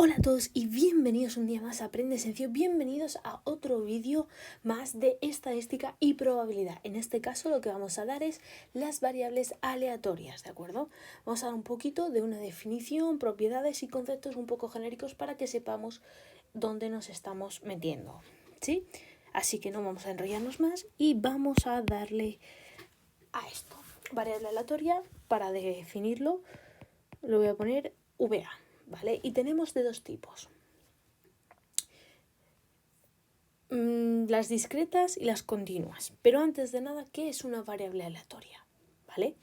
Hola a todos y bienvenidos un día más a Aprende Sencillo, bienvenidos a otro vídeo más de estadística y probabilidad. En este caso lo que vamos a dar es las variables aleatorias, ¿de acuerdo? Vamos a dar un poquito de una definición, propiedades y conceptos un poco genéricos para que sepamos dónde nos estamos metiendo, ¿sí? Así que no vamos a enrollarnos más y vamos a darle a esto. Variable aleatoria, para definirlo, lo voy a poner VA. ¿Vale? Y tenemos de dos tipos. Las discretas y las continuas. Pero antes de nada, ¿qué es una variable aleatoria? ¿Vale?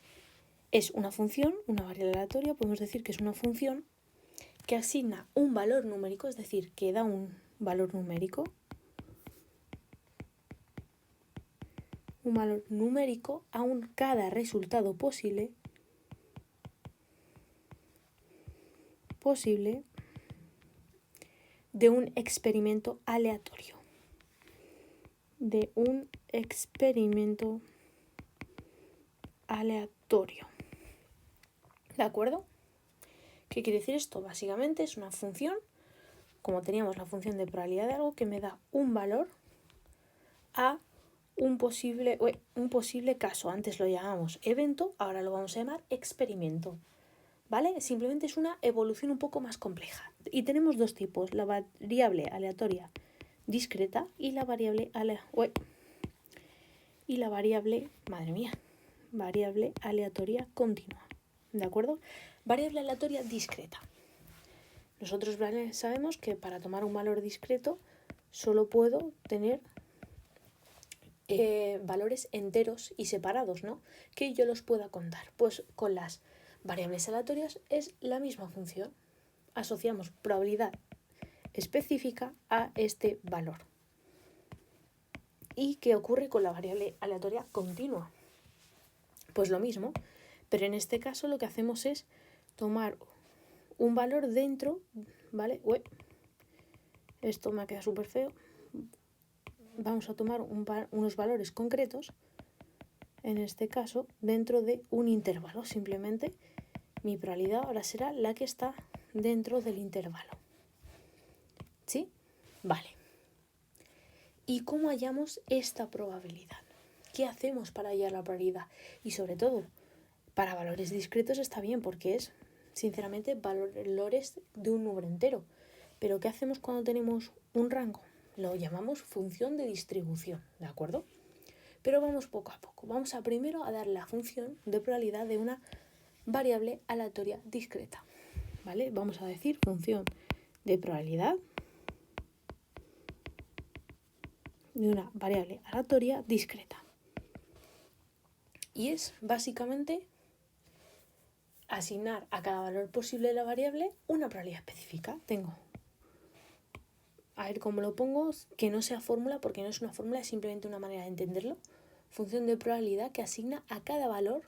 Es una función, una variable aleatoria, podemos decir que es una función que asigna un valor numérico, es decir, que da un valor numérico, a cada resultado posible de un experimento aleatorio. ¿De acuerdo? ¿Qué quiere decir esto? Básicamente es una función, como teníamos la función de probabilidad de algo, que me da un valor a un posible caso. Antes lo llamábamos evento, ahora lo vamos a llamar experimento. ¿Vale? Simplemente es una evolución un poco más compleja. Y tenemos dos tipos, la variable aleatoria discreta y la variable variable aleatoria continua. ¿De acuerdo? Variable aleatoria discreta. Nosotros sabemos que para tomar un valor discreto solo puedo tener valores enteros y separados, ¿no? Que yo los pueda contar. Pues con las variables aleatorias es la misma función. Asociamos probabilidad específica a este valor. ¿Y qué ocurre con la variable aleatoria continua? Pues lo mismo, pero en este caso lo que hacemos es tomar un valor dentro, ¿vale? Esto me ha quedado súper feo. Vamos a tomar unos valores concretos, en este caso, dentro de un intervalo. Simplemente mi probabilidad ahora será la que está dentro del intervalo. ¿Sí? Vale. ¿Y cómo hallamos esta probabilidad? ¿Qué hacemos para hallar la probabilidad? Y sobre todo, para valores discretos está bien porque es, sinceramente, valores de un número entero. Pero ¿qué hacemos cuando tenemos un rango? Lo llamamos función de distribución, ¿de acuerdo? Pero vamos poco a poco. Vamos primero a dar la función de probabilidad de una variable aleatoria discreta. ¿Vale? Vamos a decir función de probabilidad de una variable aleatoria discreta. Y es básicamente asignar a cada valor posible de la variable una probabilidad específica. A ver cómo lo pongo, que no sea fórmula, porque no es una fórmula, es simplemente una manera de entenderlo. Función de probabilidad que asigna a cada valor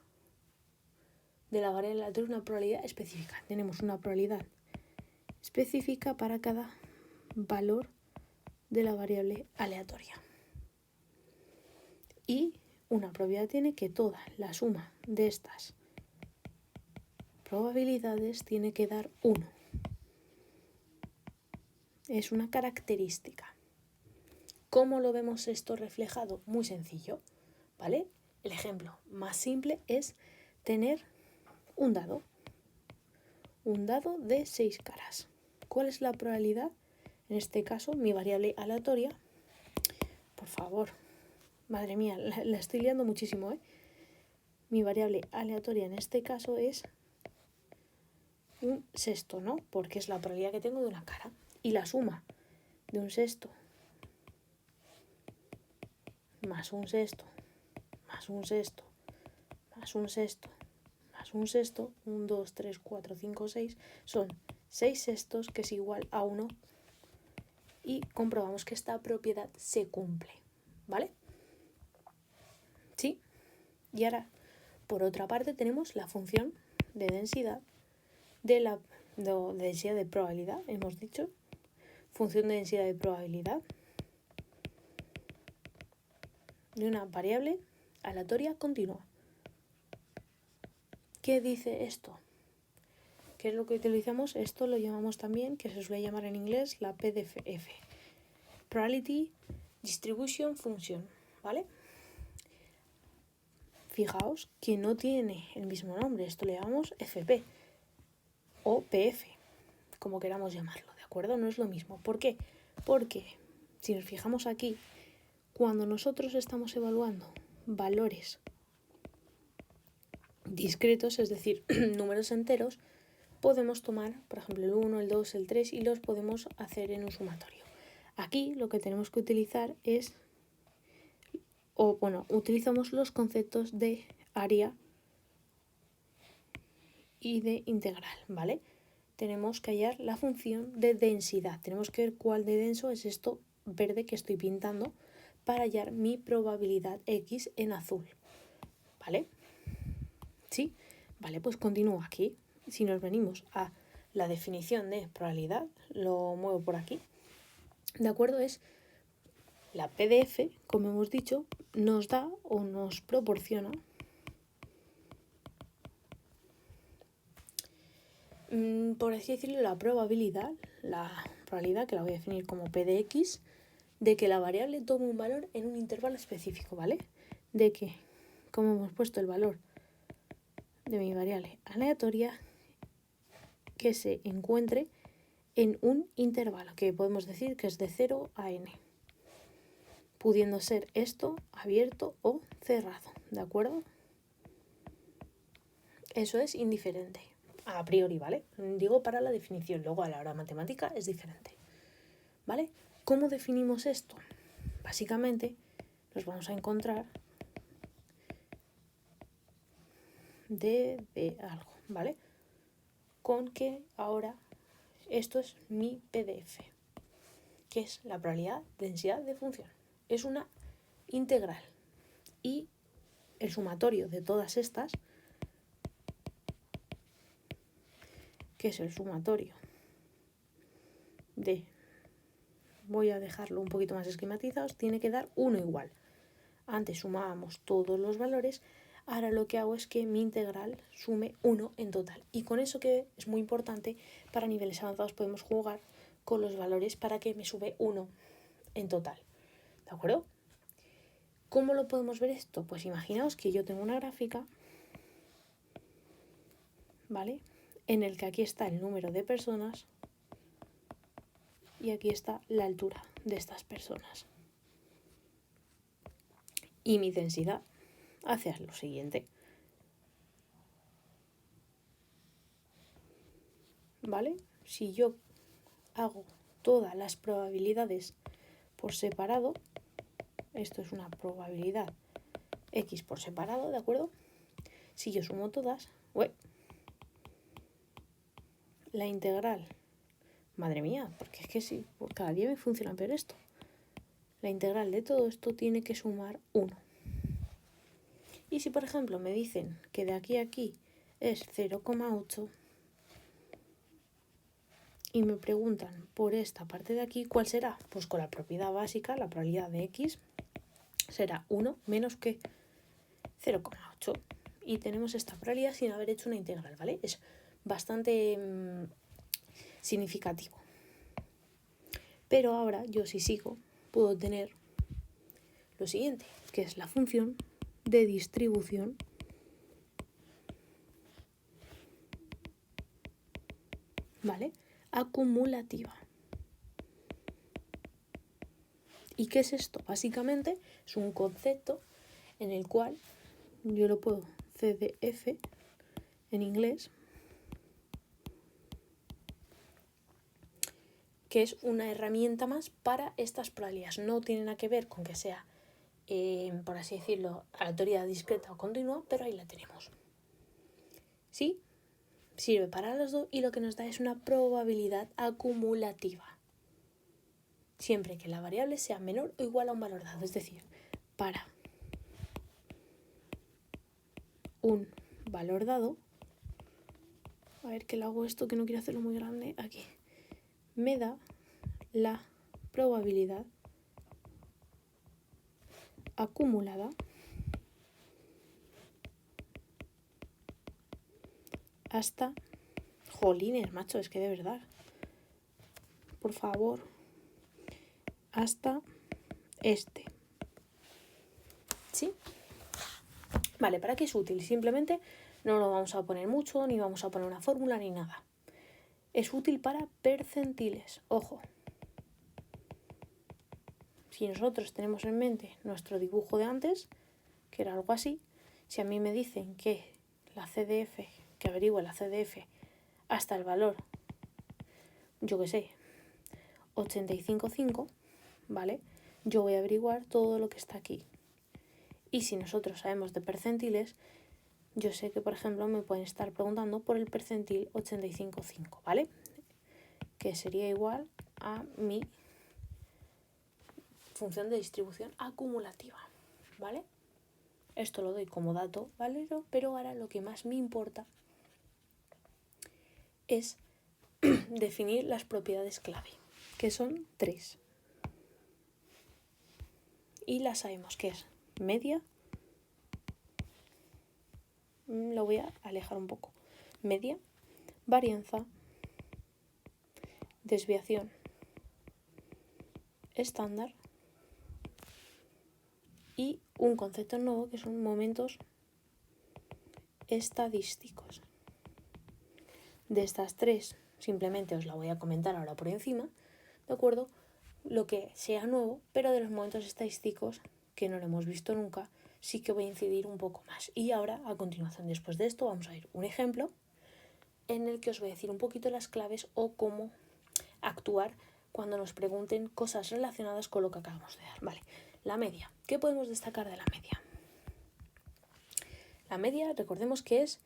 de la variable aleatoria una probabilidad específica. Tenemos una probabilidad específica para cada valor de la variable aleatoria. Y una probabilidad tiene que toda la suma de estas probabilidades tiene que dar 1. Es una característica. ¿Cómo lo vemos esto reflejado? Muy sencillo, ¿vale? El ejemplo más simple es tener un dado de 6 caras. ¿Cuál es la probabilidad? En este caso, mi variable aleatoria, por favor, madre mía, la estoy liando muchísimo, ¿eh? Mi variable aleatoria en este caso es un sexto, ¿no? Porque es la probabilidad que tengo de una cara. Y la suma de un sexto más un sexto más un sexto más un sexto más un sexto, 1, 2, 3, 4, 5, 6, son 6 sextos, que es igual a 1, y comprobamos que esta propiedad se cumple, ¿vale? ¿Sí? Y ahora, por otra parte, tenemos la función de densidad de densidad de probabilidad, hemos dicho, función de densidad de probabilidad de una variable aleatoria continua. ¿Qué dice esto? ¿Qué es lo que utilizamos? Esto lo llamamos también, que se suele llamar en inglés, la PDF, Probability Distribution Function, ¿vale? Fijaos que no tiene el mismo nombre, esto le llamamos FP o PF, como queramos llamarlo, ¿de acuerdo? No es lo mismo. ¿Por qué? Porque si nos fijamos aquí, cuando nosotros estamos evaluando valores discretos, es decir, números enteros, podemos tomar, por ejemplo, el 1, el 2, el 3 y los podemos hacer en un sumatorio. Aquí lo que tenemos que utilizar es, utilizamos los conceptos de área y de integral, ¿vale? Tenemos que hallar la función de densidad. Tenemos que ver cuál de denso es esto verde que estoy pintando para hallar mi probabilidad X en azul, ¿vale? ¿Sí? Vale, pues continúo aquí. Si nos venimos a la definición de probabilidad, lo muevo por aquí, ¿de acuerdo? Es la PDF, como hemos dicho, nos da o nos proporciona por así decirlo, la probabilidad que la voy a definir como P de X, de que la variable tome un valor en un intervalo específico, ¿vale? De que, como hemos puesto el valor de mi variable aleatoria, que se encuentre en un intervalo, que podemos decir que es de 0 a n, pudiendo ser esto abierto o cerrado, ¿de acuerdo? Eso es indiferente, a priori, ¿vale? Digo para la definición, luego a la hora matemática es diferente, ¿vale? ¿Cómo definimos esto? Básicamente nos vamos a encontrar de algo, ¿vale? Con que ahora esto es mi PDF, que es la probabilidad densidad de función. Es una integral y el sumatorio de todas estas, que es el sumatorio de, voy a dejarlo un poquito más esquematizado, tiene que dar 1 igual. Antes sumábamos todos los valores, ahora lo que hago es que mi integral sume 1 en total. Y con eso, que es muy importante, para niveles avanzados podemos jugar con los valores para que me sube 1 en total. ¿De acuerdo? ¿Cómo lo podemos ver esto? Pues imaginaos que yo tengo una gráfica, ¿vale? En el que aquí está el número de personas y aquí está la altura de estas personas. Y mi densidad hace lo siguiente, ¿vale? Si yo hago todas las probabilidades por separado, esto es una probabilidad X por separado, ¿de acuerdo? Si yo sumo todas, la integral, madre mía, porque es que sí, cada día me funciona peor esto. La integral de todo esto tiene que sumar 1. Y si, por ejemplo, me dicen que de aquí a aquí es 0,8 y me preguntan por esta parte de aquí, ¿cuál será? Pues con la propiedad básica, la probabilidad de X será 1 menos que 0,8. Y tenemos esta probabilidad sin haber hecho una integral, ¿vale? Es bastante significativo. Pero ahora yo, si sigo, puedo tener lo siguiente, que es la función de distribución ¿vale? Acumulativa. ¿Y qué es esto? Básicamente es un concepto en el cual yo lo puedo CDF en inglés, que es una herramienta más para estas probabilidades. No tiene nada que ver con que sea, por así decirlo, aleatoria discreta o continua, pero ahí la tenemos. ¿Sí? Sirve para los dos y lo que nos da es una probabilidad acumulativa. Siempre que la variable sea menor o igual a un valor dado. Es decir, para un valor dado, a ver que le hago esto, que no quiero hacerlo muy grande, aquí, me da la probabilidad acumulada hasta Jolines, macho, es que de verdad. Por favor. Hasta este. ¿Sí? Vale, ¿para qué es útil? Simplemente no lo vamos a poner mucho, ni vamos a poner una fórmula, ni nada. Es útil para percentiles. Ojo. Si nosotros tenemos en mente nuestro dibujo de antes, que era algo así, si a mí me dicen que la CDF, que averigüe la CDF hasta el valor, yo qué sé, 85,5, ¿vale? Yo voy a averiguar todo lo que está aquí. Y si nosotros sabemos de percentiles, yo sé que, por ejemplo, me pueden estar preguntando por el percentil 85,5, ¿vale? Que sería igual a mi función de distribución acumulativa, ¿vale? Esto lo doy como dato valero, pero ahora lo que más me importa es definir las propiedades clave, que son 3. Y las sabemos que es media, lo voy a alejar un poco, media, varianza, desviación estándar y un concepto nuevo que son momentos estadísticos. De estas 3, simplemente os la voy a comentar ahora por encima, ¿de acuerdo? Lo que sea nuevo, pero de los momentos estadísticos, que no lo hemos visto nunca, sí que voy a incidir un poco más. Y ahora, a continuación, después de esto, vamos a ver un ejemplo en el que os voy a decir un poquito las claves o cómo actuar cuando nos pregunten cosas relacionadas con lo que acabamos de dar. Vale, la media. ¿Qué podemos destacar de la media? La media, recordemos que es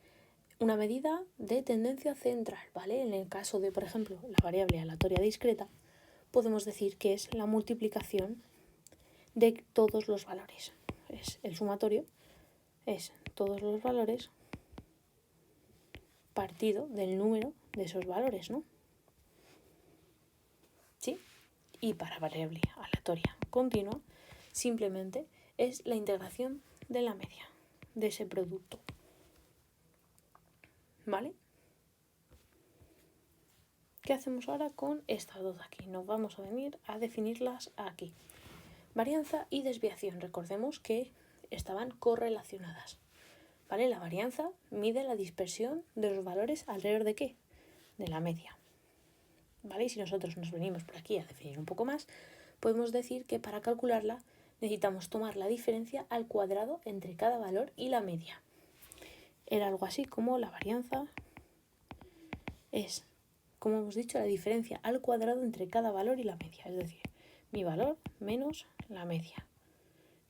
una medida de tendencia central, ¿vale? En el caso de, por ejemplo, la variable aleatoria discreta, podemos decir que es la multiplicación de todos los valores. Es el sumatorio, es todos los valores partido del número de esos valores, ¿no? ¿Sí? Y para variable aleatoria continua, simplemente es la integración de la media de ese producto. ¿Vale? ¿Qué hacemos ahora con estas dos de aquí? Nos vamos a venir a definirlas aquí. Varianza y desviación. Recordemos que estaban correlacionadas. ¿Vale? La varianza mide la dispersión de los valores alrededor de ¿qué? De la media. ¿Vale? Y si nosotros nos venimos por aquí a definir un poco más, podemos decir que para calcularla necesitamos tomar la diferencia al cuadrado entre cada valor y la media. Era algo así como la varianza es, como hemos dicho, la diferencia al cuadrado entre cada valor y la media. Es decir, mi valor menos la media,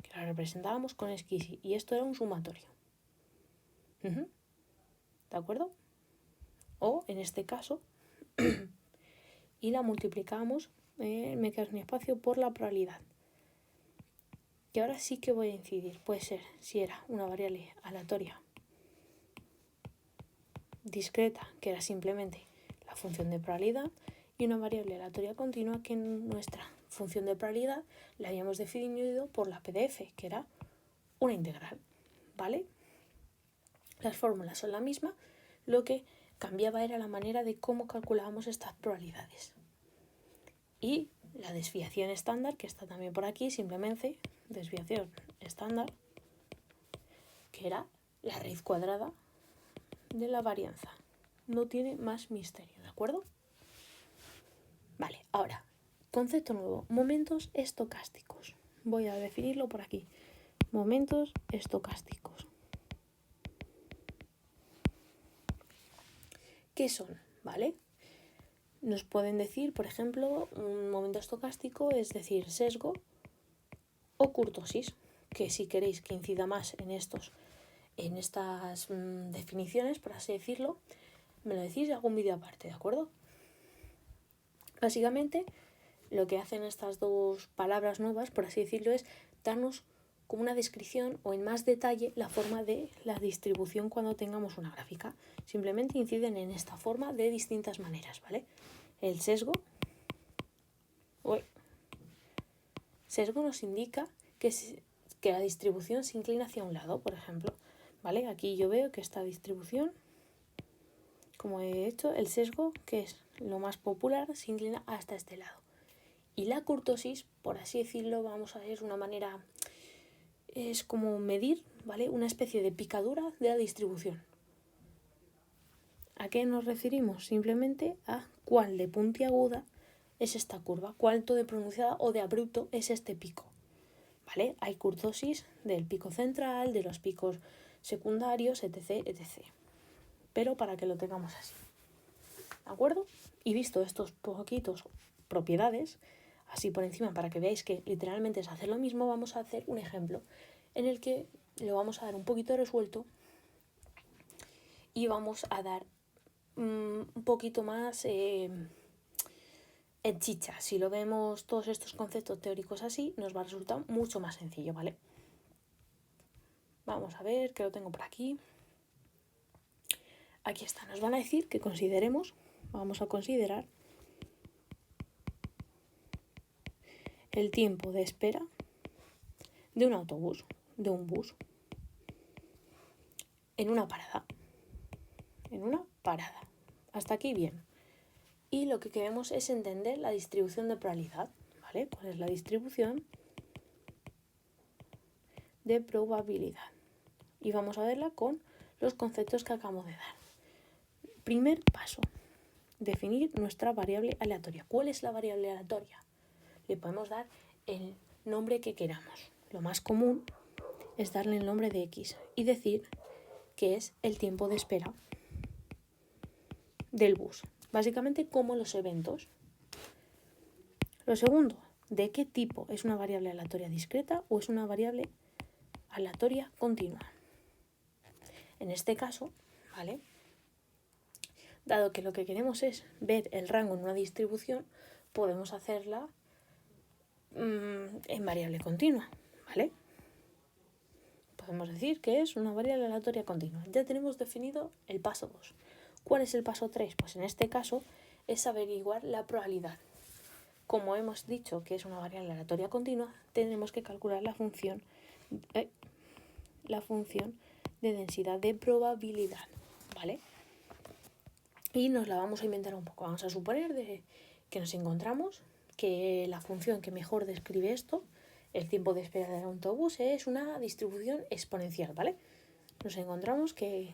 que la representábamos con esquisi. Y esto era un sumatorio. ¿De acuerdo? O, en este caso, y la multiplicamos, me queda sin espacio, por la probabilidad. Y ahora sí que voy a incidir. Puede ser si era una variable aleatoria discreta, que era simplemente la función de probabilidad, y una variable aleatoria continua, que en nuestra función de probabilidad la habíamos definido por la PDF, que era una integral. ¿Vale? Las fórmulas son la misma, lo que cambiaba era la manera de cómo calculábamos estas probabilidades. Y la desviación estándar, que está también por aquí, simplemente desviación estándar, que era la raíz cuadrada de la varianza. No tiene más misterio, ¿de acuerdo? Vale, ahora, concepto nuevo, momentos estocásticos. Voy a definirlo por aquí. Momentos estocásticos. ¿Qué son? ¿Vale? Nos pueden decir, por ejemplo, un momento estocástico es decir sesgo o kurtosis, que si queréis que incida más en estas definiciones, por así decirlo, me lo decís y hago un vídeo aparte, ¿de acuerdo? Básicamente, lo que hacen estas dos palabras nuevas, por así decirlo, es darnos como una descripción o en más detalle la forma de la distribución cuando tengamos una gráfica. Simplemente inciden en esta forma de distintas maneras, ¿vale? El sesgo nos indica que la distribución se inclina hacia un lado, por ejemplo, ¿vale? Aquí yo veo que esta distribución como he hecho, el sesgo, que es lo más popular, se inclina hasta este lado. Y la kurtosis, por así decirlo, vamos a ver una manera, es como medir, ¿vale? Una especie de picadura de la distribución. ¿A qué nos referimos? Simplemente a cuál de puntiaguda es esta curva, cuánto de pronunciada o de abrupto es este pico. ¿Vale? Hay kurtosis del pico central, de los picos secundarios, etc, etc. Pero para que lo tengamos así. ¿De acuerdo? Y visto estos poquitos propiedades, así por encima, para que veáis que literalmente es hacer lo mismo, vamos a hacer un ejemplo en el que lo vamos a dar un poquito resuelto y vamos a dar un poquito más en chicha. Si lo vemos todos estos conceptos teóricos así, nos va a resultar mucho más sencillo, ¿vale? Vamos a ver, que lo tengo por aquí. Aquí está, nos van a decir que consideremos, vamos a considerar el tiempo de espera de un autobús, de un bus, en una parada. Hasta aquí bien. Y lo que queremos es entender la distribución de probabilidad, ¿vale? ¿Cuál es la distribución de probabilidad? Y vamos a verla con los conceptos que acabamos de dar. Primer paso, definir nuestra variable aleatoria. ¿Cuál es la variable aleatoria? Le podemos dar el nombre que queramos. Lo más común es darle el nombre de X y decir que es el tiempo de espera del bus. Básicamente como los eventos. Lo segundo, ¿de qué tipo? ¿Es una variable aleatoria discreta o es una variable aleatoria continua? En este caso, ¿vale? Dado que lo que queremos es ver el rango en una distribución, podemos hacerla en variable continua, ¿vale? Podemos decir que es una variable aleatoria continua. Ya tenemos definido el paso 2. ¿Cuál es el paso 3? Pues en este caso es averiguar la probabilidad. Como hemos dicho que es una variable aleatoria continua, tenemos que calcular la función de densidad de probabilidad, ¿vale? Y nos la vamos a inventar un poco. Vamos a suponer que nos encontramos que la función que mejor describe esto, el tiempo de espera del autobús, es una distribución exponencial, ¿vale? Nos encontramos que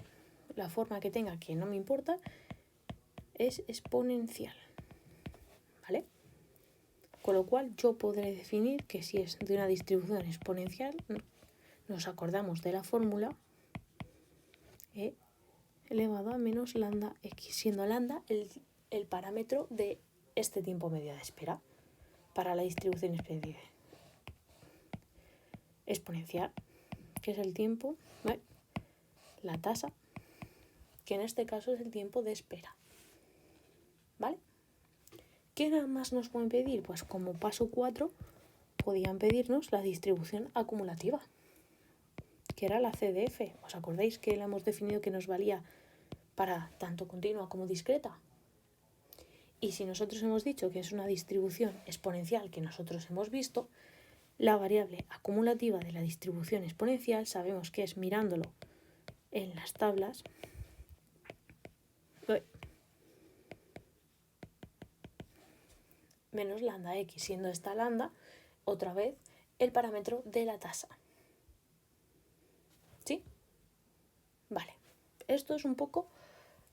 la forma que tenga, que no me importa, es exponencial, ¿vale? Con lo cual yo podré definir que si es de una distribución exponencial, nos acordamos de la fórmula E elevado a menos lambda x, siendo lambda el parámetro de este tiempo medio de espera para la distribución exponencial, que es el tiempo, ¿vale? La tasa, que en este caso es el tiempo de espera, ¿vale? ¿Qué nada más nos pueden pedir? Pues como paso 4 podían pedirnos la distribución acumulativa, que era la CDF. ¿Os acordáis que la hemos definido que nos valía para tanto continua como discreta? Y si nosotros hemos dicho que es una distribución exponencial que nosotros hemos visto, la variable acumulativa de la distribución exponencial sabemos que es mirándolo en las tablas. Menos lambda x, siendo esta lambda, otra vez, el parámetro de la tasa. ¿Sí? Vale. Esto es un poco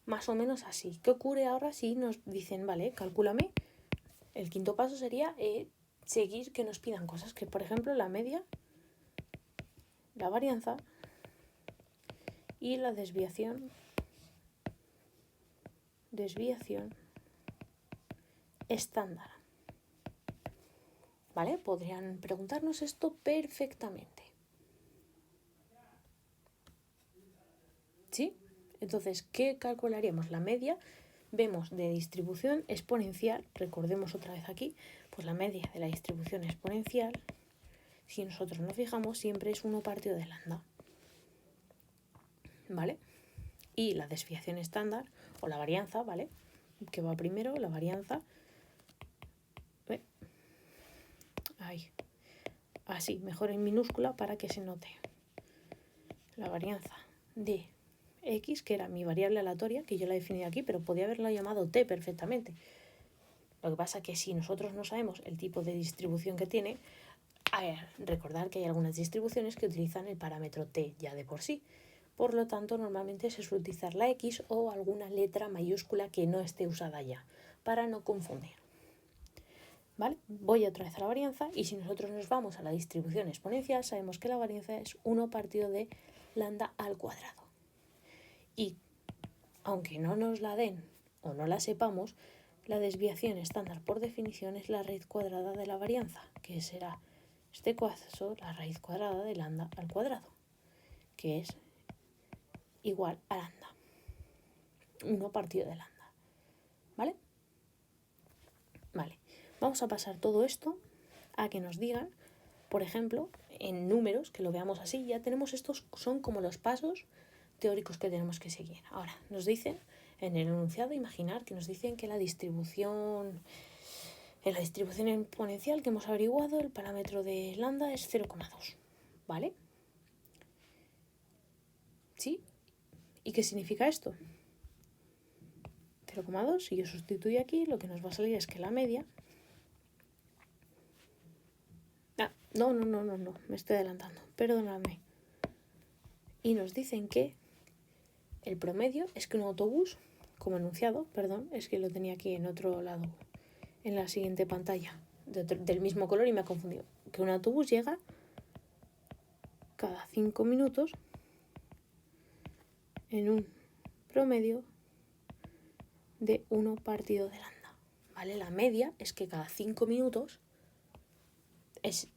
más o menos así. ¿Qué ocurre ahora si nos dicen, vale, calcúlame? El quinto paso sería seguir que nos pidan cosas, que por ejemplo la media, la varianza y la desviación estándar. ¿Vale? Podrían preguntarnos esto perfectamente. ¿Sí? Entonces, ¿qué calcularíamos? La media, vemos de distribución exponencial, recordemos otra vez aquí, pues la media de la distribución exponencial, si nosotros nos fijamos, siempre es 1 partido de lambda. ¿Vale? Y la desviación estándar, o la varianza, ¿vale? Que va primero, la varianza. Ahí. Así, mejor en minúscula para que se note. La varianza de x, que era mi variable aleatoria, que yo la he definido aquí, pero podía haberlo llamado t perfectamente. Lo que pasa es que si nosotros no sabemos el tipo de distribución que tiene, recordar que hay algunas distribuciones que utilizan el parámetro t ya de por sí. Por lo tanto, normalmente se suele utilizar la x o alguna letra mayúscula que no esté usada ya, para no confundir. ¿Vale? Voy otra vez a la varianza y si nosotros nos vamos a la distribución exponencial, sabemos que la varianza es 1 partido de lambda al cuadrado. Y aunque no nos la den o no la sepamos, la desviación estándar por definición es la raíz cuadrada de la varianza, que será, en este caso, la raíz cuadrada de lambda al cuadrado, que es igual a lambda, 1 partido de lambda. ¿Vale? Vale. Vamos a pasar todo esto a que nos digan, por ejemplo, en números, que lo veamos así, ya tenemos estos, son como los pasos teóricos que tenemos que seguir. Ahora, nos dicen, en el enunciado, imaginar que nos dicen que en la distribución exponencial que hemos averiguado, el parámetro de lambda es 0,2, ¿vale? ¿Sí? ¿Y qué significa esto? 0,2, si yo sustituyo aquí, lo que nos va a salir es que la media... No, me estoy adelantando, perdóname. Y nos dicen que el promedio es que un autobús, como enunciado, perdón, es que lo tenía aquí en otro lado, en la siguiente pantalla, del mismo color y me ha confundido, que un autobús llega cada 5 minutos en un promedio de 1 partido de lambda, ¿vale? La media es que cada 5 minutos es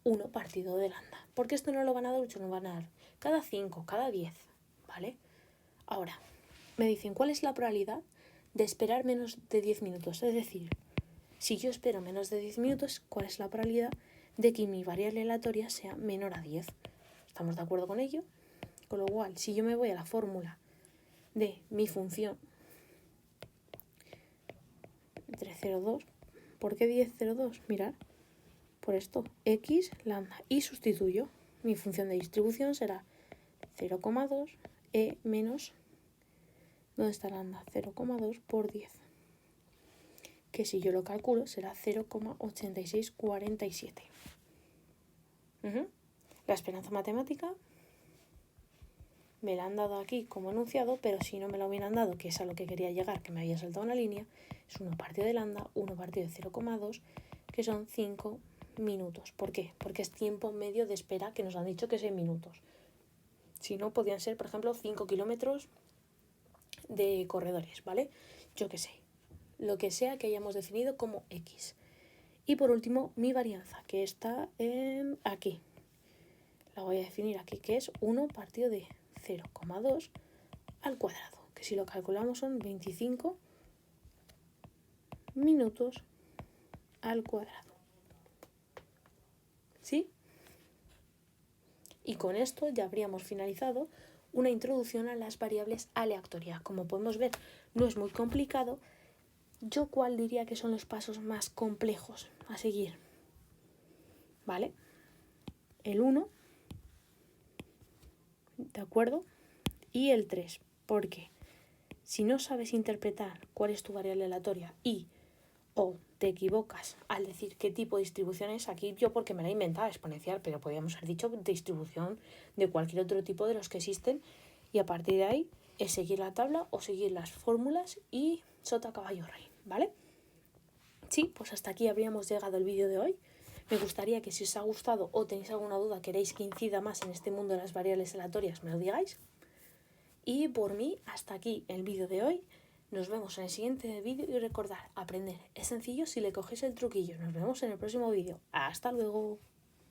1 partido de lambda. Porque esto no lo van a dar 8, no van a dar cada 5, cada 10, ¿vale? Ahora, me dicen, ¿cuál es la probabilidad de esperar menos de 10 minutos? Es decir, si yo espero menos de 10 minutos, ¿cuál es la probabilidad de que mi variable aleatoria sea menor a 10? ¿Estamos de acuerdo con ello? Con lo cual, si yo me voy a la fórmula de mi función entre 0,2, ¿por qué 10, 0,2? Mirad, por esto, x, lambda, y sustituyo. Mi función de distribución será 0,2 e menos, ¿dónde está lambda? 0,2 por 10, que si yo lo calculo será 0,8647. La esperanza matemática me la han dado aquí como enunciado, pero si no me lo hubieran dado, que es a lo que quería llegar, que me había saltado una línea, es 1 partido de lambda, 1 partido de 0,2, que son 5 minutos. ¿Por qué? Porque es tiempo medio de espera que nos han dicho que es en minutos. Si no, podían ser, por ejemplo, 5 kilómetros de corredores, ¿vale? Yo qué sé. Lo que sea que hayamos definido como X. Y por último, mi varianza, que está aquí. La voy a definir aquí, que es 1 partido de 0,2 al cuadrado, que si lo calculamos son 25 minutos al cuadrado. ¿Sí? Y con esto ya habríamos finalizado una introducción a las variables aleatorias. Como podemos ver, no es muy complicado. ¿Yo cuál diría que son los pasos más complejos a seguir? ¿Vale? El 1, ¿de acuerdo? Y el 3, porque si no sabes interpretar cuál es tu variable aleatoria o te equivocas al decir qué tipo de distribución es, aquí yo porque me la he inventado exponencial, pero podríamos haber dicho distribución de cualquier otro tipo de los que existen, y a partir de ahí es seguir la tabla o seguir las fórmulas y sota caballo rey, ¿vale? Sí, pues hasta aquí habríamos llegado el vídeo de hoy. Me gustaría que si os ha gustado o tenéis alguna duda, queréis que incida más en este mundo de las variables aleatorias, me lo digáis. Y por mí, hasta aquí el vídeo de hoy. Nos vemos en el siguiente vídeo y recordad, aprender es sencillo si le cogéis el truquillo. Nos vemos en el próximo vídeo. ¡Hasta luego!